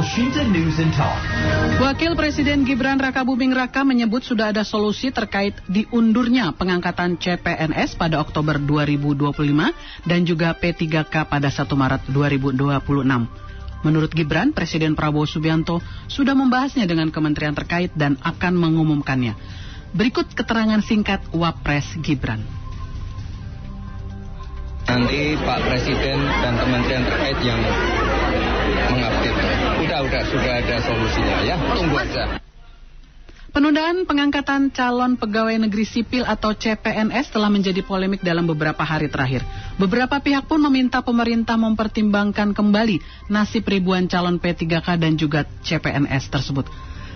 Elshinta News and Talk. Wakil Presiden Gibran Rakabuming Raka menyebut sudah ada solusi terkait diundurnya pengangkatan CPNS pada Oktober 2025 dan juga P3K pada 1 Maret 2026. Menurut Gibran, Presiden Prabowo Subianto sudah membahasnya dengan kementerian terkait dan akan mengumumkannya. Berikut keterangan singkat Wapres Gibran. Nanti Pak Presiden dan kementerian terkait yang mengupdate. Sudah ada solusinya ya, tunggu aja. Penundaan pengangkatan calon pegawai negeri sipil atau CPNS telah menjadi polemik dalam beberapa hari terakhir. Beberapa pihak pun meminta pemerintah mempertimbangkan kembali nasib ribuan calon P3K dan juga CPNS tersebut.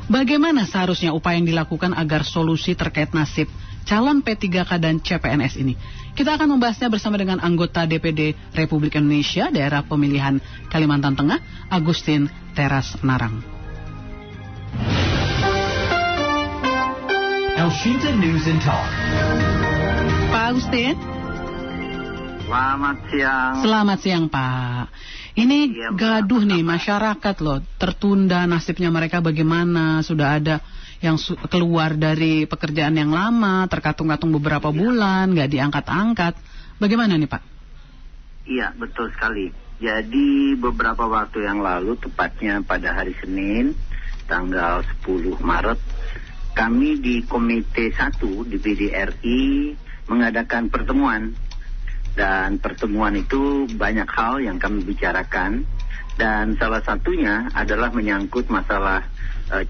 Bagaimana seharusnya upaya yang dilakukan agar solusi terkait nasib calon P3K dan CPNS ini? Kita akan membahasnya bersama dengan anggota DPD Republik Indonesia Daerah Pemilihan Kalimantan Tengah, Agustin Teras Narang. Elshinta News and Talk. Pak Agustin. Selamat siang. Selamat siang, Pak. Ini gaduh nih masyarakat loh, tertunda nasibnya mereka bagaimana, sudah ada yang keluar dari pekerjaan yang lama, terkatung-katung beberapa bulan, nggak diangkat-angkat. Bagaimana nih Pak? Iya, betul sekali. Jadi beberapa waktu yang lalu, tepatnya pada hari Senin, tanggal 10 Maret, kami di Komite 1 DPD RI mengadakan pertemuan. Dan pertemuan itu banyak hal yang kami bicarakan. Dan salah satunya adalah menyangkut masalah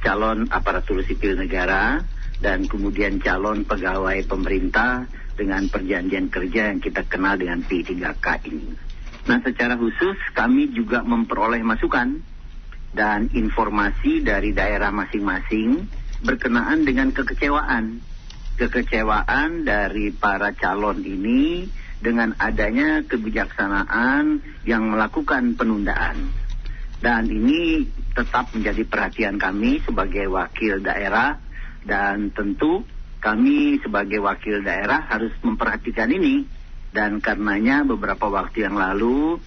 calon aparatur sipil negara dan kemudian calon pegawai pemerintah dengan perjanjian kerja yang kita kenal dengan P3K ini. Nah, secara khusus kami juga memperoleh masukan dan informasi dari daerah masing-masing berkenaan dengan kekecewaan dari para calon ini dengan adanya kebijaksanaan yang melakukan penundaan. Dan ini tetap menjadi perhatian kami sebagai wakil daerah, dan tentu kami sebagai wakil daerah harus memperhatikan ini. Dan karenanya beberapa waktu yang lalu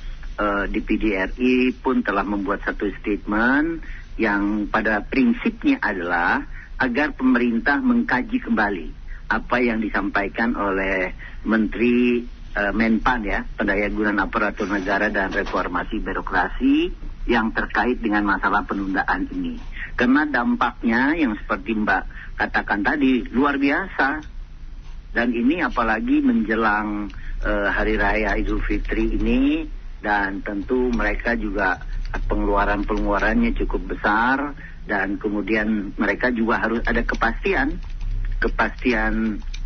DPD RI pun telah membuat satu statement yang pada prinsipnya adalah agar pemerintah mengkaji kembali apa yang disampaikan oleh Menteri Menpan ya, Pendayagunaan Aparatur Negara dan Reformasi Birokrasi yang terkait dengan masalah penundaan ini. Karena dampaknya yang seperti Mbak katakan tadi luar biasa. Dan ini apalagi menjelang Hari Raya Idul Fitri ini, dan tentu mereka juga pengeluarannya cukup besar, dan kemudian mereka juga harus ada kepastian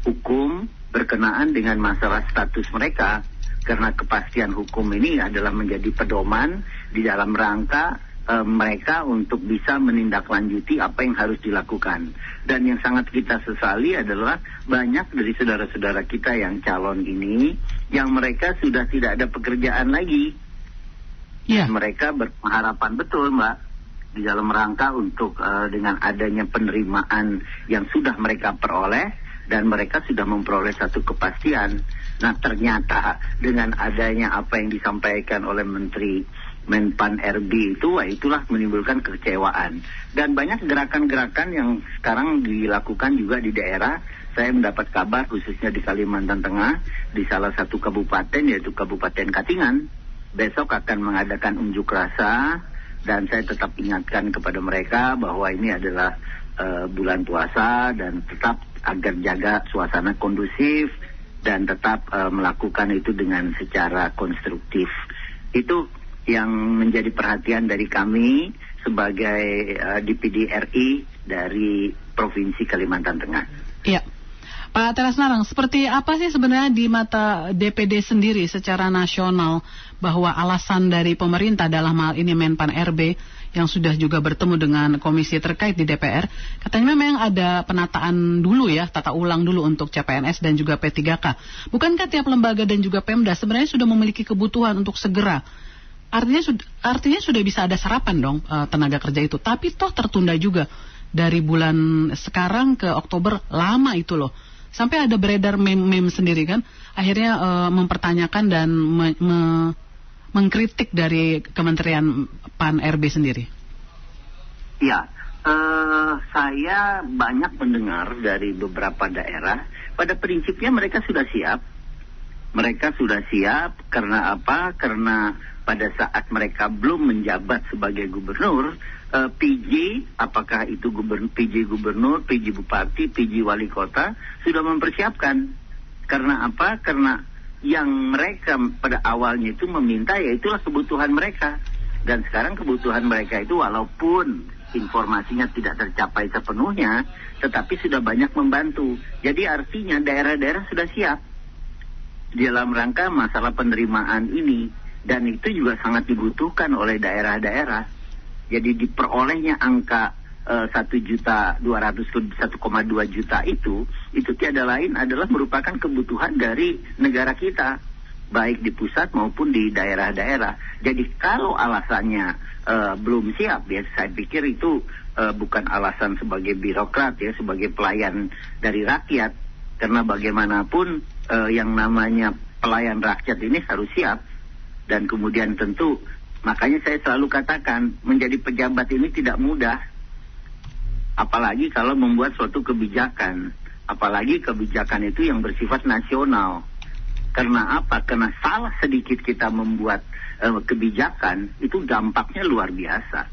hukum berkenaan dengan masalah status mereka, karena kepastian hukum ini adalah menjadi pedoman di dalam rangka mereka untuk bisa menindaklanjuti apa yang harus dilakukan. Dan yang sangat kita sesali adalah banyak dari saudara-saudara kita yang calon ini yang mereka sudah tidak ada pekerjaan lagi. Yeah. Mereka berharapan betul, Mbak, di dalam rangka untuk dengan adanya penerimaan yang sudah mereka peroleh, dan mereka sudah memperoleh satu kepastian. Nah, ternyata dengan adanya apa yang disampaikan oleh Menteri Menpan RB itu, itulah menimbulkan kekecewaan. Dan banyak gerakan-gerakan yang sekarang dilakukan juga di daerah. Saya mendapat kabar khususnya di Kalimantan Tengah, di salah satu kabupaten yaitu Kabupaten Katingan, besok akan mengadakan unjuk rasa. Dan saya tetap ingatkan kepada mereka bahwa ini adalah bulan puasa, dan tetap agar jaga suasana kondusif dan tetap melakukan itu dengan secara konstruktif. Itu yang menjadi perhatian dari kami sebagai DPD RI dari Provinsi Kalimantan Tengah. Iya. Pak Teras Narang, seperti apa sih sebenarnya di mata DPD sendiri secara nasional bahwa alasan dari pemerintah dalam hal ini Menpan RB yang sudah juga bertemu dengan komisi terkait di DPR, katanya memang ada penataan dulu ya, tata ulang dulu untuk CPNS dan juga P3K. Bukankah tiap lembaga dan juga Pemda sebenarnya sudah memiliki kebutuhan untuk segera? Artinya sudah bisa ada sarapan dong tenaga kerja itu, tapi toh tertunda juga dari bulan sekarang ke Oktober, lama itu loh. Sampai ada beredar meme sendiri kan, akhirnya mempertanyakan dan mengkritik dari Kementerian PAN RB sendiri. Ya, saya banyak mendengar dari beberapa daerah, pada prinsipnya mereka sudah siap. Mereka sudah siap karena apa? Karena pada saat mereka belum menjabat sebagai gubernur, PJ, apakah itu PJ gubernur, PJ bupati, PJ wali kota, sudah mempersiapkan. Karena apa? Karena yang mereka pada awalnya itu meminta, ya itulah kebutuhan mereka. Dan sekarang kebutuhan mereka itu walaupun informasinya tidak tercapai sepenuhnya, tetapi sudah banyak membantu. Jadi artinya daerah-daerah sudah siap dalam rangka masalah penerimaan ini. Dan itu juga sangat dibutuhkan oleh daerah-daerah. Jadi diperolehnya angka 1,2 juta itu tiada lain adalah merupakan kebutuhan dari negara kita, baik di pusat maupun di daerah-daerah. Jadi kalau alasannya belum siap, ya saya pikir itu bukan alasan sebagai birokrat, ya, sebagai pelayan dari rakyat. Karena bagaimanapun yang namanya pelayan rakyat ini harus siap. Dan kemudian tentu, makanya saya selalu katakan, menjadi pejabat ini tidak mudah. Apalagi kalau membuat suatu kebijakan. Apalagi kebijakan itu yang bersifat nasional. Karena apa? Karena salah sedikit kita membuat kebijakan, itu dampaknya luar biasa.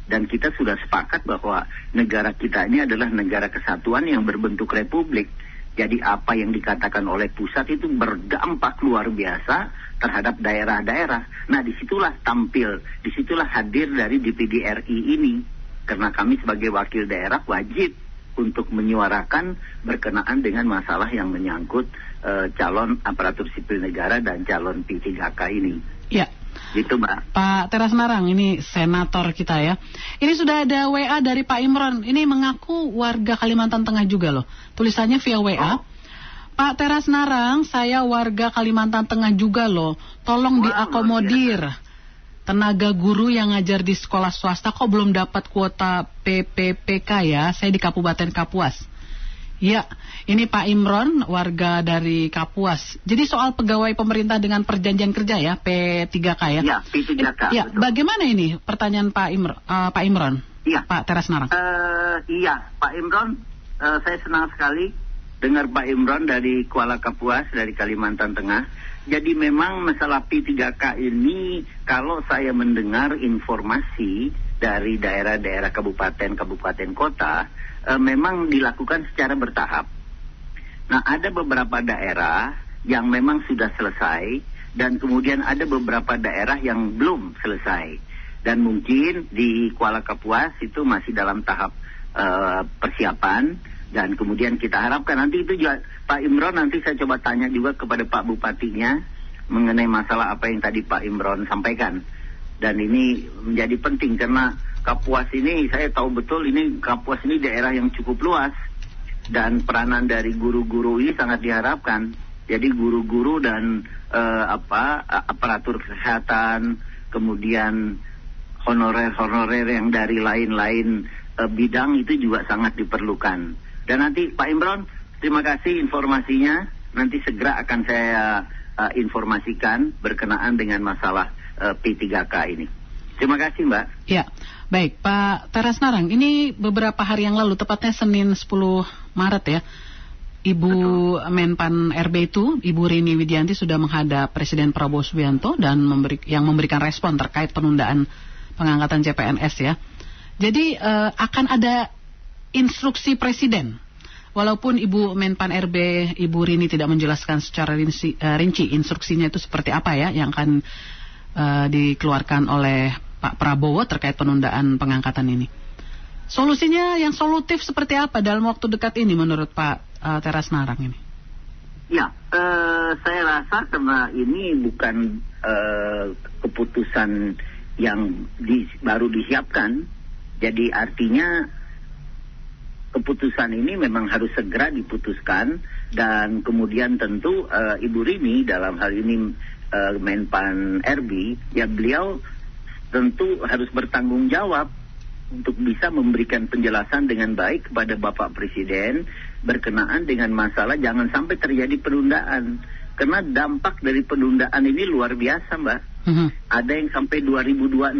Dan kita sudah sepakat bahwa negara kita ini adalah negara kesatuan yang berbentuk republik. Jadi apa yang dikatakan oleh pusat itu berdampak luar biasa terhadap daerah-daerah. Nah, disitulah tampil, disitulah hadir dari DPD RI ini. Karena kami sebagai wakil daerah wajib untuk menyuarakan berkenaan dengan masalah yang menyangkut calon aparatur sipil negara dan calon P3K ini. Ya. Gitu, Mbak. Pak Teras Narang, ini senator kita ya. Ini sudah ada WA dari Pak Imron. Ini mengaku warga Kalimantan Tengah juga loh. Tulisannya via WA. Pak Teras Narang, saya warga Kalimantan Tengah juga loh. Tolong diakomodir. Tenaga guru yang ngajar di sekolah swasta kok belum dapat kuota PPPK ya. Saya di Kabupaten Kapuas. Ya, ini Pak Imron, warga dari Kapuas. Jadi soal pegawai pemerintah dengan perjanjian kerja ya, P3K ya? Ya, P3K. Ya, bagaimana ini pertanyaan Pak Imron? Iya. Pak Teras Narang. Iya, Pak Imron, saya senang sekali dengar Pak Imron dari Kuala Kapuas, dari Kalimantan Tengah. Jadi memang masalah P3K ini, kalau saya mendengar informasi dari daerah-daerah kabupaten kota, memang dilakukan secara bertahap. Nah, ada beberapa daerah yang memang sudah selesai, dan kemudian ada beberapa daerah yang belum selesai. Dan mungkin di Kuala Kapuas itu masih dalam tahap persiapan, dan kemudian kita harapkan nanti itu juga Pak Imron, nanti saya coba tanya juga kepada Pak Bupatinya mengenai masalah apa yang tadi Pak Imron sampaikan. Dan ini menjadi penting karena Kapuas ini, saya tahu betul ini Kapuas ini daerah yang cukup luas. Dan peranan dari guru-guru ini sangat diharapkan. Jadi guru-guru dan aparatur kesehatan, kemudian honorer-honorer yang dari lain-lain bidang itu juga sangat diperlukan. Dan nanti Pak Imron, terima kasih informasinya. Nanti segera akan saya informasikan berkenaan dengan masalah P3K ini. Terima kasih, Mbak. Ya, baik Pak Teras Narang. Ini beberapa hari yang lalu, tepatnya Senin 10 Maret ya, Ibu Menpan RB itu, Ibu Rini Widianti sudah menghadap Presiden Prabowo Subianto dan memberikan respon terkait penundaan pengangkatan CPNS ya. Jadi akan ada instruksi Presiden. Walaupun Ibu Menpan RB, Ibu Rini tidak menjelaskan secara rinci instruksinya itu seperti apa ya yang akan dikeluarkan oleh Pak Prabowo terkait penundaan pengangkatan ini. Solusinya yang solutif seperti apa dalam waktu dekat ini menurut Pak Teras Narang ini? Ya, saya rasa karena ini bukan keputusan yang baru disiapkan, jadi artinya keputusan ini memang harus segera diputuskan. Dan kemudian tentu Ibu Rini dalam hal ini Menpan RB, ya beliau tentu harus bertanggung jawab untuk bisa memberikan penjelasan dengan baik kepada Bapak Presiden berkenaan dengan masalah jangan sampai terjadi penundaan. Karena dampak dari penundaan ini luar biasa, Mbak. Ada yang sampai 2026.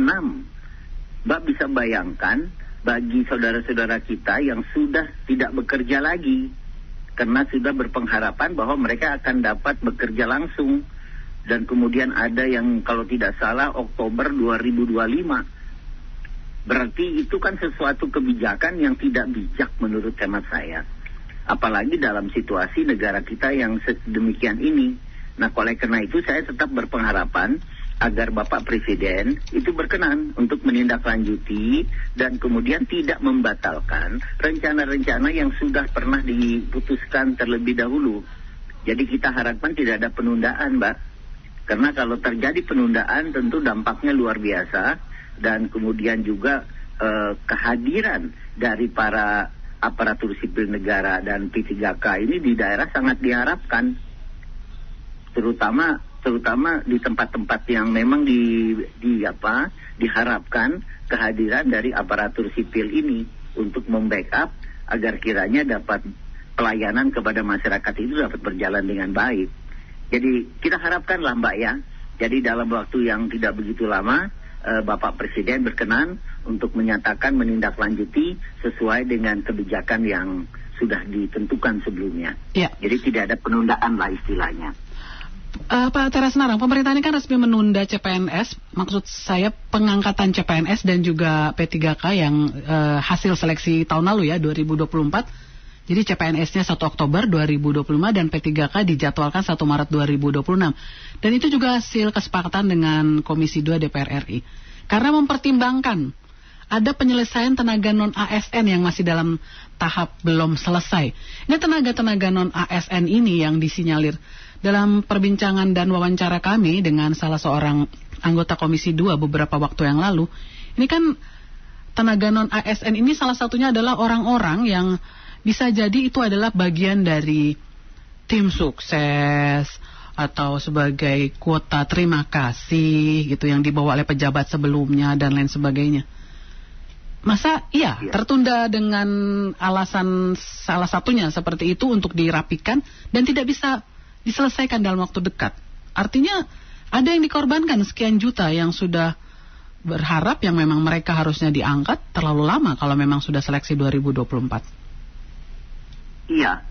Mbak bisa bayangkan bagi saudara-saudara kita yang sudah tidak bekerja lagi, karena sudah berpengharapan bahwa mereka akan dapat bekerja langsung. Dan kemudian ada yang kalau tidak salah Oktober 2025. Berarti itu kan sesuatu kebijakan yang tidak bijak menurut hemat saya. Apalagi dalam situasi negara kita yang sedemikian ini. Nah, oleh karena itu saya tetap berpengharapan agar Bapak Presiden itu berkenan untuk menindaklanjuti dan kemudian tidak membatalkan rencana-rencana yang sudah pernah diputuskan terlebih dahulu. Jadi kita harapkan tidak ada penundaan, Mbak. Karena kalau terjadi penundaan tentu dampaknya luar biasa. Dan kemudian juga kehadiran dari para aparatur sipil negara dan P3K ini di daerah sangat diharapkan, terutama di tempat-tempat yang memang diharapkan kehadiran dari aparatur sipil ini untuk membackup agar kiranya dapat pelayanan kepada masyarakat itu dapat berjalan dengan baik. Jadi kita harapkanlah, Mbak, ya. Jadi dalam waktu yang tidak begitu lama Bapak Presiden berkenan untuk menyatakan menindaklanjuti sesuai dengan kebijakan yang sudah ditentukan sebelumnya. Ya. Jadi tidak ada penundaan lah istilahnya. Pak Tera Senarang, pemerintah ini kan resmi menunda CPNS, maksud saya pengangkatan CPNS dan juga P3K yang hasil seleksi tahun lalu ya, 2024. Jadi CPNS-nya 1 Oktober 2025 dan P3K dijadwalkan 1 Maret 2026. Dan itu juga hasil kesepakatan dengan Komisi 2 DPR RI. Karena mempertimbangkan ada penyelesaian tenaga non-ASN yang masih dalam tahap belum selesai. Ini tenaga-tenaga non-ASN ini yang disinyalir dalam perbincangan dan wawancara kami dengan salah seorang anggota Komisi 2 beberapa waktu yang lalu. Ini kan tenaga non-ASN ini salah satunya adalah orang-orang yang bisa jadi itu adalah bagian dari tim sukses atau sebagai kuota terima kasih gitu yang dibawa oleh pejabat sebelumnya dan lain sebagainya. Masa iya tertunda dengan alasan salah satunya seperti itu untuk dirapikan dan tidak bisa diselesaikan dalam waktu dekat. Artinya ada yang dikorbankan sekian juta yang sudah berharap yang memang mereka harusnya diangkat terlalu lama kalau memang sudah seleksi 2024. Iya,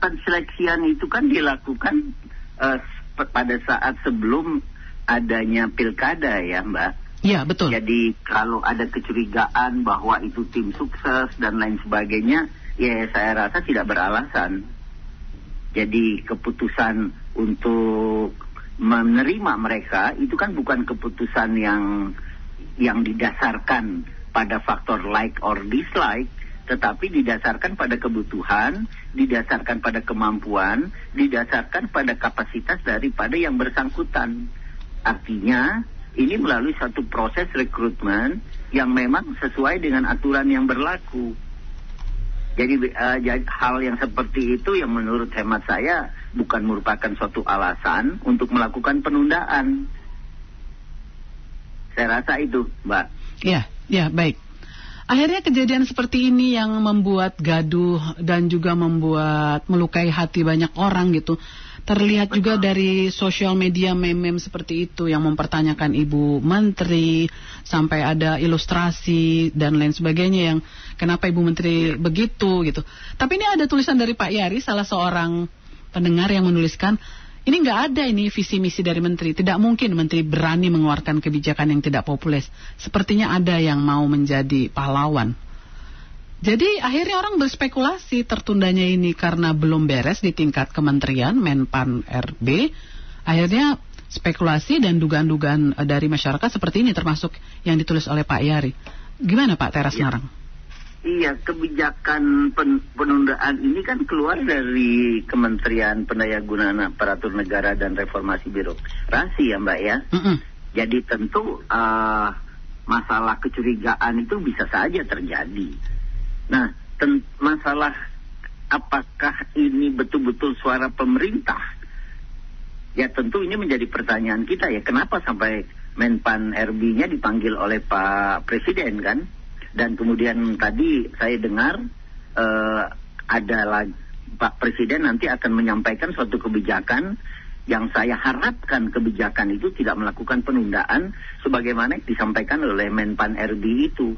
penseleksian itu kan dilakukan pada saat sebelum adanya pilkada ya, Mbak. Iya, betul. Jadi kalau ada kecurigaan bahwa itu tim sukses dan lain sebagainya, ya saya rasa tidak beralasan. Jadi keputusan untuk menerima mereka itu kan bukan keputusan yang didasarkan pada faktor like or dislike, tetapi didasarkan pada kebutuhan, didasarkan pada kemampuan, didasarkan pada kapasitas daripada yang bersangkutan. Artinya, ini melalui satu proses rekrutmen yang memang sesuai dengan aturan yang berlaku. Jadi hal yang seperti itu yang menurut hemat saya bukan merupakan suatu alasan untuk melakukan penundaan. Saya rasa itu, Mbak. Ya, baik. Akhirnya kejadian seperti ini yang membuat gaduh dan juga membuat melukai hati banyak orang gitu. Terlihat juga dari sosial media meme-meme seperti itu yang mempertanyakan Ibu Menteri, sampai ada ilustrasi dan lain sebagainya yang kenapa Ibu Menteri begitu gitu. Tapi ini ada tulisan dari Pak Yari, salah seorang pendengar yang menuliskan, ini nggak ada ini visi misi dari Menteri. Tidak mungkin Menteri berani mengeluarkan kebijakan yang tidak populer. Sepertinya ada yang mau menjadi pahlawan. Jadi akhirnya orang berspekulasi tertundanya ini karena belum beres di tingkat kementerian Menpan RB. Akhirnya spekulasi dan dugaan-dugaan dari masyarakat seperti ini termasuk yang ditulis oleh Pak Yari. Gimana Pak Tera Senarang? Iya, kebijakan penundaan ini kan keluar dari Kementerian Pendayagunaan Aparatur Negara dan Reformasi Birokrasi ya Mbak ya. Jadi tentu masalah kecurigaan itu bisa saja terjadi. Nah, masalah apakah ini betul-betul suara pemerintah? Ya tentu ini menjadi pertanyaan kita ya. Kenapa sampai Menpan RB-nya dipanggil oleh Pak Presiden kan? Dan kemudian tadi saya dengar Pak Presiden nanti akan menyampaikan suatu kebijakan yang saya harapkan kebijakan itu tidak melakukan penundaan sebagaimana disampaikan oleh Menpan RB itu.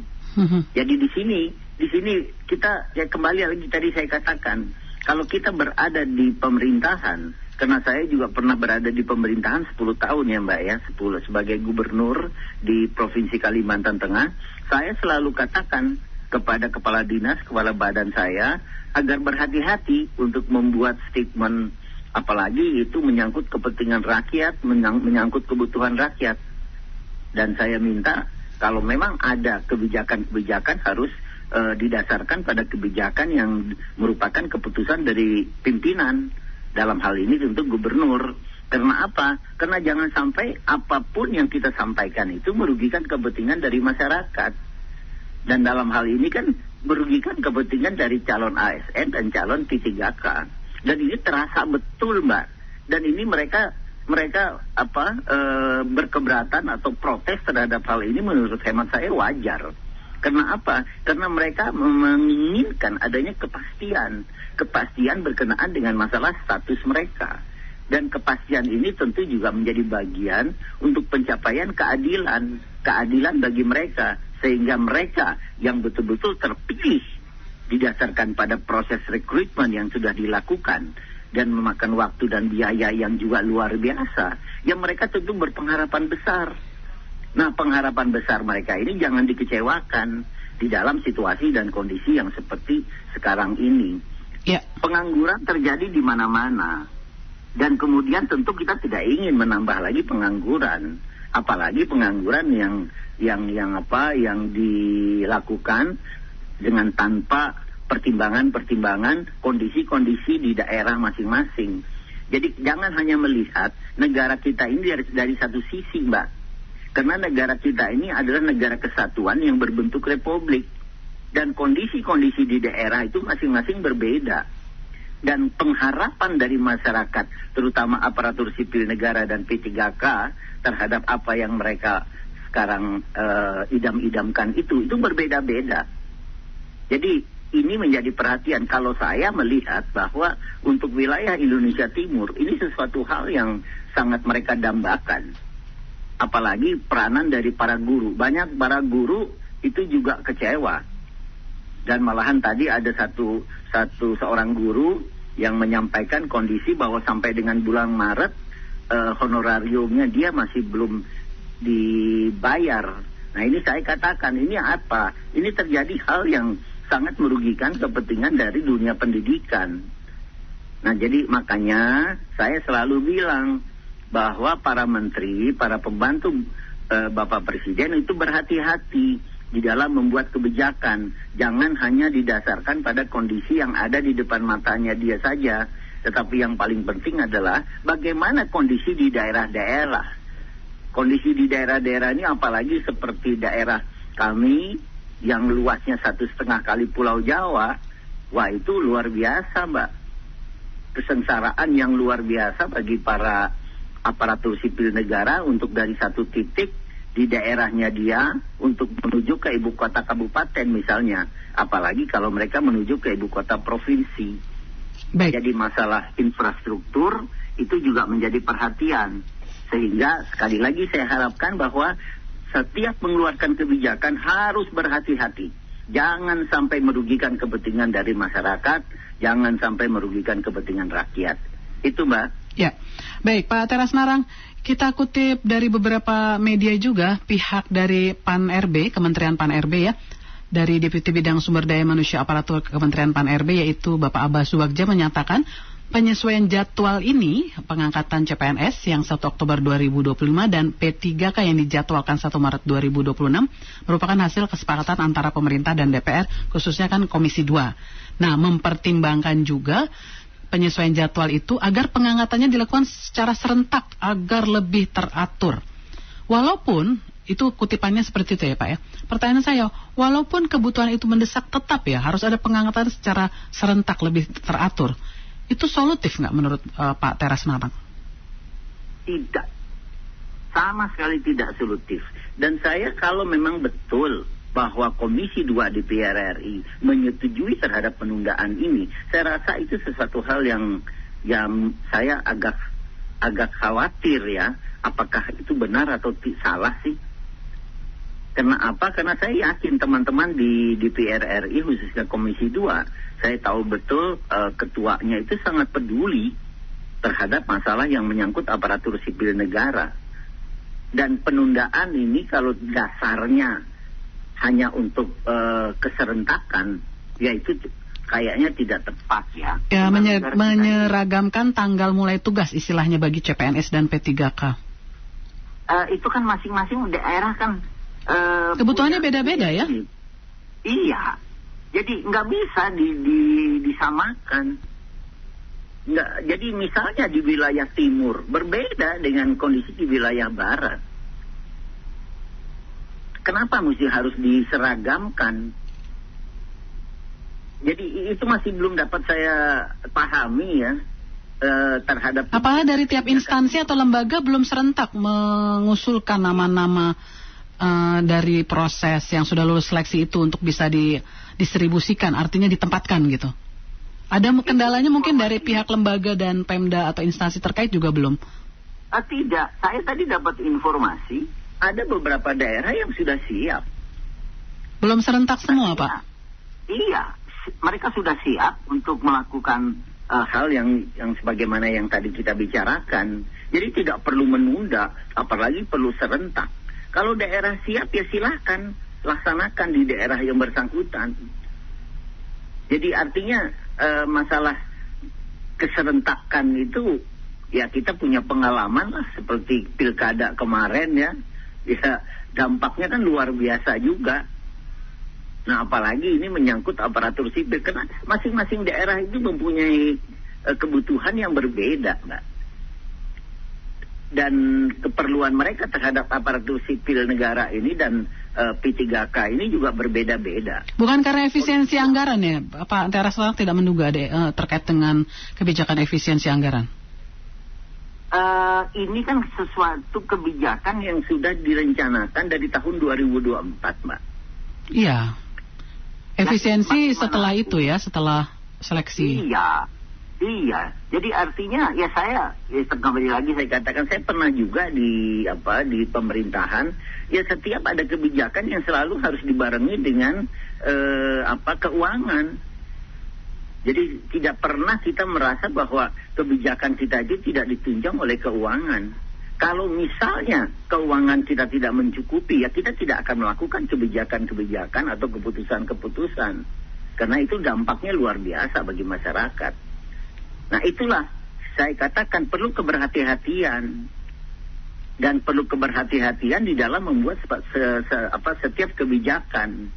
Jadi di sini kita ya kembali lagi tadi saya katakan, kalau kita berada di pemerintahan, karena saya juga pernah berada di pemerintahan 10 tahun ya Mbak ya, 10 sebagai gubernur di Provinsi Kalimantan Tengah, saya selalu katakan kepada kepala dinas, kepala badan saya, agar berhati-hati untuk membuat statement, apalagi itu menyangkut kepentingan rakyat, menyangkut kebutuhan rakyat. Dan saya minta kalau memang ada kebijakan-kebijakan harus didasarkan pada kebijakan yang merupakan keputusan dari pimpinan. Dalam hal ini tentu gubernur. Karena apa? Karena jangan sampai apapun yang kita sampaikan itu merugikan kepentingan dari masyarakat. Dan dalam hal ini kan merugikan kepentingan dari calon ASN dan calon P3K. Dan ini terasa betul Mbak. Dan ini mereka berkeberatan atau protes terhadap hal ini menurut hemat saya wajar. Karena apa? Karena mereka menginginkan adanya kepastian berkenaan dengan masalah status mereka. Dan kepastian ini tentu juga menjadi bagian untuk pencapaian keadilan bagi mereka. Sehingga mereka yang betul-betul terpilih didasarkan pada proses rekrutmen yang sudah dilakukan dan memakan waktu dan biaya yang juga luar biasa, yang mereka tentu berpengharapan besar. Nah, pengharapan besar mereka ini jangan dikecewakan di dalam situasi dan kondisi yang seperti sekarang ini. Ya. Pengangguran terjadi di mana-mana. Dan kemudian tentu kita tidak ingin menambah lagi pengangguran. Apalagi pengangguran yang dilakukan dengan tanpa pertimbangan kondisi-kondisi di daerah masing-masing. Jadi jangan hanya melihat negara kita ini dari satu sisi, Mbak. Karena negara kita ini adalah negara kesatuan yang berbentuk republik. Dan kondisi-kondisi di daerah itu masing-masing berbeda. Dan pengharapan dari masyarakat, terutama aparatur sipil negara dan P3K, terhadap apa yang mereka sekarang idam-idamkan itu berbeda-beda. Jadi ini menjadi perhatian. Kalau saya melihat bahwa untuk wilayah Indonesia Timur, ini sesuatu hal yang sangat mereka dambakan. Apalagi peranan dari para guru. Banyak para guru itu juga kecewa. Dan malahan tadi ada seorang guru yang menyampaikan kondisi bahwa sampai dengan bulan Maret honorariumnya dia masih belum dibayar. Nah ini saya katakan, ini apa? Ini terjadi hal yang sangat merugikan kepentingan dari dunia pendidikan. Nah jadi makanya saya selalu bilang bahwa para menteri, para pembantu Bapak Presiden itu berhati-hati di dalam membuat kebijakan. Jangan hanya didasarkan pada kondisi yang ada di depan matanya dia saja. Tetapi yang paling penting adalah bagaimana kondisi di daerah-daerah. Kondisi di daerah-daerah ini apalagi seperti daerah kami yang luasnya 1,5 kali Pulau Jawa. Wah itu luar biasa Mbak. Kesengsaraan yang luar biasa bagi para aparatur sipil negara untuk dari satu titik di daerahnya dia untuk menuju ke ibu kota kabupaten misalnya. Apalagi kalau mereka menuju ke ibu kota provinsi. Baik. Jadi masalah infrastruktur itu juga menjadi perhatian. Sehingga sekali lagi saya harapkan bahwa setiap mengeluarkan kebijakan harus berhati-hati. Jangan sampai merugikan kepentingan dari masyarakat, jangan sampai merugikan kepentingan rakyat. Itu Mbak. Ya, baik Pak Teras Narang, kita kutip dari beberapa media juga, pihak dari PAN-RB, Kementerian PAN-RB ya, dari Deputi Bidang Sumber Daya Manusia Aparatur Kementerian PAN-RB yaitu Bapak Abbas Subagja menyatakan penyesuaian jadwal ini, pengangkatan CPNS yang 1 Oktober 2025 dan P3K yang dijadwalkan 1 Maret 2026 merupakan hasil kesepakatan antara pemerintah dan DPR, khususnya kan Komisi 2. Nah, mempertimbangkan juga penyesuaian jadwal itu agar pengangkatannya dilakukan secara serentak agar lebih teratur. Walaupun itu kutipannya seperti itu ya Pak ya. Pertanyaan saya, walaupun kebutuhan itu mendesak tetap ya harus ada pengangkatan secara serentak lebih teratur. Itu solutif nggak menurut Pak Teras Narang? Tidak, sama sekali tidak solutif. Dan saya kalau memang betul bahwa Komisi 2 DPR RI menyetujui terhadap penundaan ini, saya rasa itu sesuatu hal yang saya agak khawatir ya, apakah itu benar atau salah sih? Karena apa? Karena saya yakin teman-teman di DPR RI, khususnya Komisi 2, saya tahu betul ketuanya itu sangat peduli terhadap masalah yang menyangkut aparatur sipil negara. Dan penundaan ini kalau dasarnya hanya untuk keserentakan, ya itu kayaknya tidak tepat ya. Ya, menyeragamkan tanggal mulai tugas istilahnya bagi CPNS dan P3K. Itu kan masing-masing daerah kan kebutuhannya beda-beda ya? Iya, jadi nggak bisa disamakan. Nggak, jadi misalnya di wilayah timur berbeda dengan kondisi di wilayah barat. Kenapa mesti harus diseragamkan? Jadi itu masih belum dapat saya pahami ya terhadap. Apakah dari tiap instansi atau lembaga belum serentak mengusulkan nama-nama dari proses yang sudah lulus seleksi itu untuk bisa didistribusikan, artinya ditempatkan gitu? Ada kendalanya mungkin dari pihak lembaga dan Pemda atau instansi terkait juga belum? Tidak, saya tadi dapat informasi ada beberapa daerah yang sudah siap. Belum serentak semua, Pak? Iya, mereka sudah siap untuk melakukan hal yang sebagaimana yang tadi kita bicarakan. Jadi tidak perlu menunda, apalagi perlu serentak. Kalau daerah siap ya silakan laksanakan di daerah yang bersangkutan. Jadi artinya masalah keserentakan itu ya kita punya pengalaman lah seperti pilkada kemarin ya. Ya dampaknya kan luar biasa juga. Nah apalagi ini menyangkut aparatur sipil karena masing-masing daerah itu mempunyai kebutuhan yang berbeda, Mbak. Dan keperluan mereka terhadap aparatur sipil negara ini dan P3K ini juga berbeda-beda. Bukan karena efisiensi anggaran ya, Pak Teras tidak menduga terkait dengan kebijakan efisiensi anggaran? Ini kan sesuatu kebijakan yang sudah direncanakan dari tahun 2024, Mbak. Iya. Efisiensi setelah itu ya, setelah seleksi. Iya. Jadi artinya ya saya kembali lagi saya katakan saya pernah juga di pemerintahan ya setiap ada kebijakan yang selalu harus dibarengi dengan keuangan. Jadi tidak pernah kita merasa bahwa kebijakan kita itu tidak ditunjang oleh keuangan. Kalau misalnya keuangan kita tidak mencukupi, ya kita tidak akan melakukan kebijakan-kebijakan atau keputusan-keputusan. Karena itu dampaknya luar biasa bagi masyarakat. Nah itulah saya katakan perlu keberhati-hatian. Dan perlu keberhati-hatian di dalam membuat setiap kebijakan.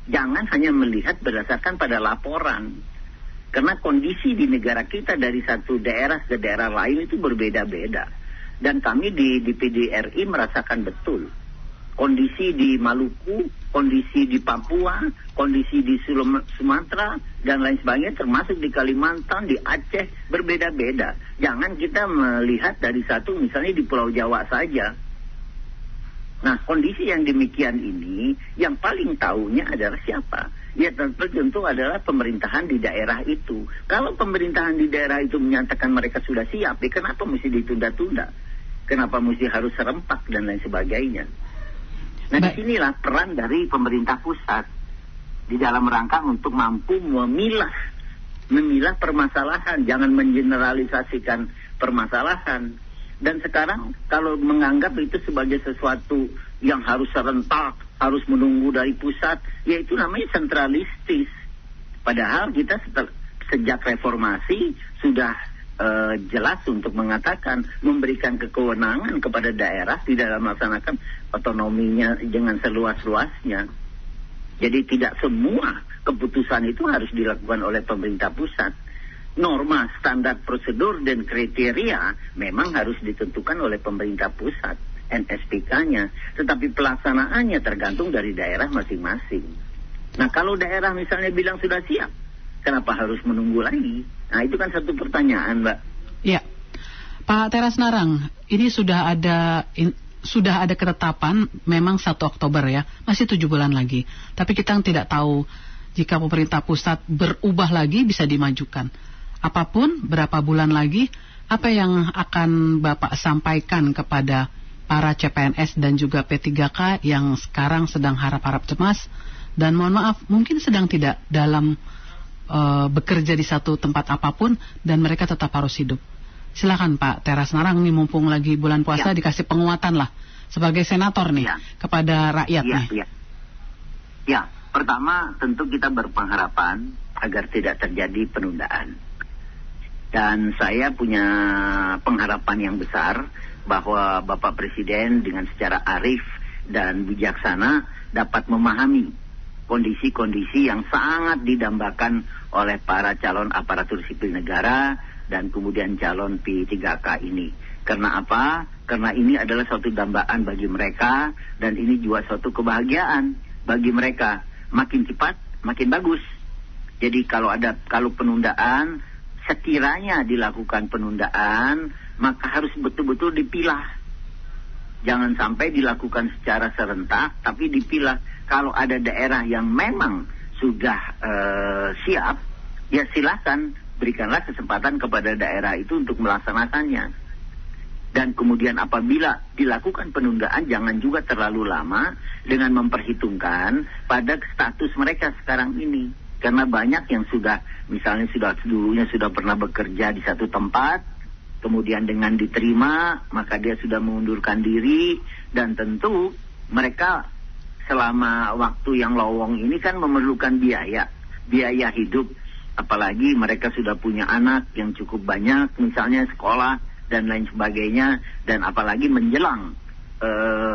Jangan hanya melihat berdasarkan pada laporan. Karena kondisi di negara kita dari satu daerah ke daerah lain itu berbeda-beda. Dan kami di PDRI merasakan betul kondisi di Maluku, kondisi di Papua, kondisi di Sumatera dan lain sebagainya, termasuk di Kalimantan, di Aceh, berbeda-beda. Jangan kita melihat dari satu misalnya di Pulau Jawa saja. Nah, kondisi yang demikian ini yang paling tahunya adalah siapa? Ya tentu adalah pemerintahan di daerah itu. Kalau pemerintahan di daerah itu menyatakan mereka sudah siap, ya kenapa mesti ditunda-tunda? Kenapa mesti harus serempak dan lain sebagainya? Nah, disinilah peran dari pemerintah pusat di dalam rangka untuk mampu memilah permasalahan, jangan mengeneralisasikan permasalahan. Dan sekarang kalau menganggap itu sebagai sesuatu yang harus serentak, harus menunggu dari pusat, ya itu namanya sentralistis. Padahal kita sejak reformasi sudah jelas untuk mengatakan memberikan kewenangan kepada daerah di dalam melaksanakan otonominya dengan seluas-luasnya. Jadi tidak semua keputusan itu harus dilakukan oleh pemerintah pusat. Norma, standar prosedur dan kriteria memang harus ditentukan oleh pemerintah pusat, NSPK-nya. Tetapi pelaksanaannya tergantung dari daerah masing-masing. Nah kalau daerah misalnya bilang sudah siap, kenapa harus menunggu lagi? Nah itu kan satu pertanyaan, Mbak. Ya, Pak Teras Narang, ini sudah ada ketetapan memang 1 Oktober ya, masih 7 bulan lagi. Tapi kita tidak tahu jika pemerintah pusat berubah lagi bisa dimajukan. Apapun berapa bulan lagi, apa yang akan Bapak sampaikan kepada para CPNS dan juga P3K yang sekarang sedang harap-harap cemas dan mohon maaf mungkin sedang tidak dalam bekerja di satu tempat apapun dan mereka tetap harus hidup. Silakan Pak Tera Senarang nih, mumpung lagi bulan puasa dikasih penguatan lah sebagai senator nih kepada rakyat nih. Ya, pertama tentu kita berpengharapan agar tidak terjadi penundaan. Dan saya punya pengharapan yang besar bahwa Bapak Presiden dengan secara arif dan bijaksana dapat memahami kondisi-kondisi yang sangat didambakan oleh para calon aparatur sipil negara dan kemudian calon P3K ini. Karena apa? Karena ini adalah suatu dambaan bagi mereka dan ini juga suatu kebahagiaan bagi mereka. Makin cepat, makin bagus. Jadi kalau penundaan, sekiranya dilakukan penundaan, maka harus betul-betul dipilah. Jangan sampai dilakukan secara serentak, tapi dipilah. Kalau ada daerah yang memang sudah siap, ya silakan berikanlah kesempatan kepada daerah itu untuk melaksanakannya. Dan kemudian apabila dilakukan penundaan, jangan juga terlalu lama dengan memperhitungkan pada status mereka sekarang ini. Karena banyak yang sudah, misalnya dulunya sudah pernah bekerja di satu tempat, kemudian dengan diterima, maka dia sudah mengundurkan diri, dan tentu mereka selama waktu yang lowong ini kan memerlukan biaya hidup, apalagi mereka sudah punya anak yang cukup banyak, misalnya sekolah dan lain sebagainya, dan apalagi menjelang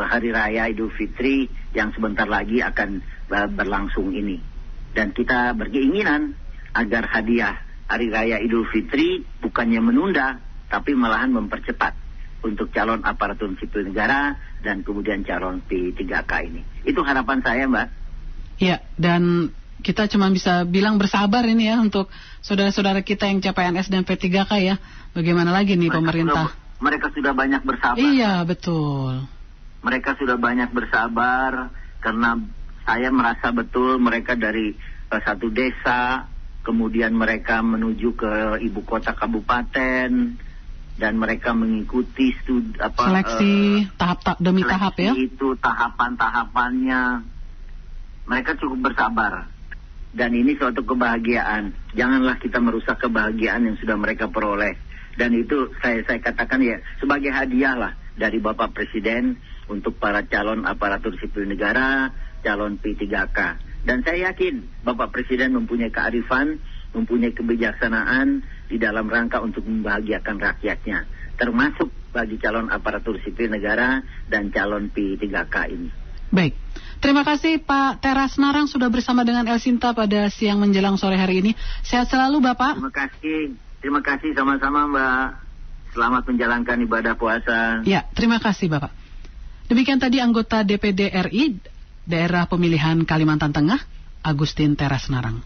Hari Raya Idul Fitri yang sebentar lagi akan berlangsung ini. Dan kita berkeinginan agar hadiah Hari Raya Idul Fitri bukannya menunda, tapi malahan mempercepat untuk calon aparatur sipil negara dan kemudian calon P3K ini. Itu harapan saya, Mbak. Ya, dan kita cuma bisa bilang bersabar ini ya untuk saudara-saudara kita yang CPNS dan P3K ya. Bagaimana lagi nih pemerintah? Mereka sudah banyak bersabar. Iya, betul. Mereka sudah banyak bersabar karena saya merasa betul mereka dari satu desa, kemudian mereka menuju ke ibu kota kabupaten, dan mereka mengikuti seleksi tahap demi tahap ya. Itu tahapan-tahapannya. Mereka cukup bersabar. Dan ini suatu kebahagiaan. Janganlah kita merusak kebahagiaan yang sudah mereka peroleh. Dan itu saya katakan ya sebagai hadiah lah dari Bapak Presiden untuk para calon aparatur sipil negara, calon P3K. Dan saya yakin Bapak Presiden mempunyai kearifan, mempunyai kebijaksanaan di dalam rangka untuk membahagiakan rakyatnya, termasuk bagi calon aparatur sipil negara dan calon P3K ini. Baik, terima kasih Pak Tera Senarang sudah bersama dengan Elsinta pada siang menjelang sore hari ini. Sehat selalu Bapak. Terima kasih sama-sama Mbak. Selamat menjalankan ibadah puasa. Ya, terima kasih Bapak. Demikian tadi anggota DPD RI Daerah Pemilihan Kalimantan Tengah, Agustin Tera Senarang.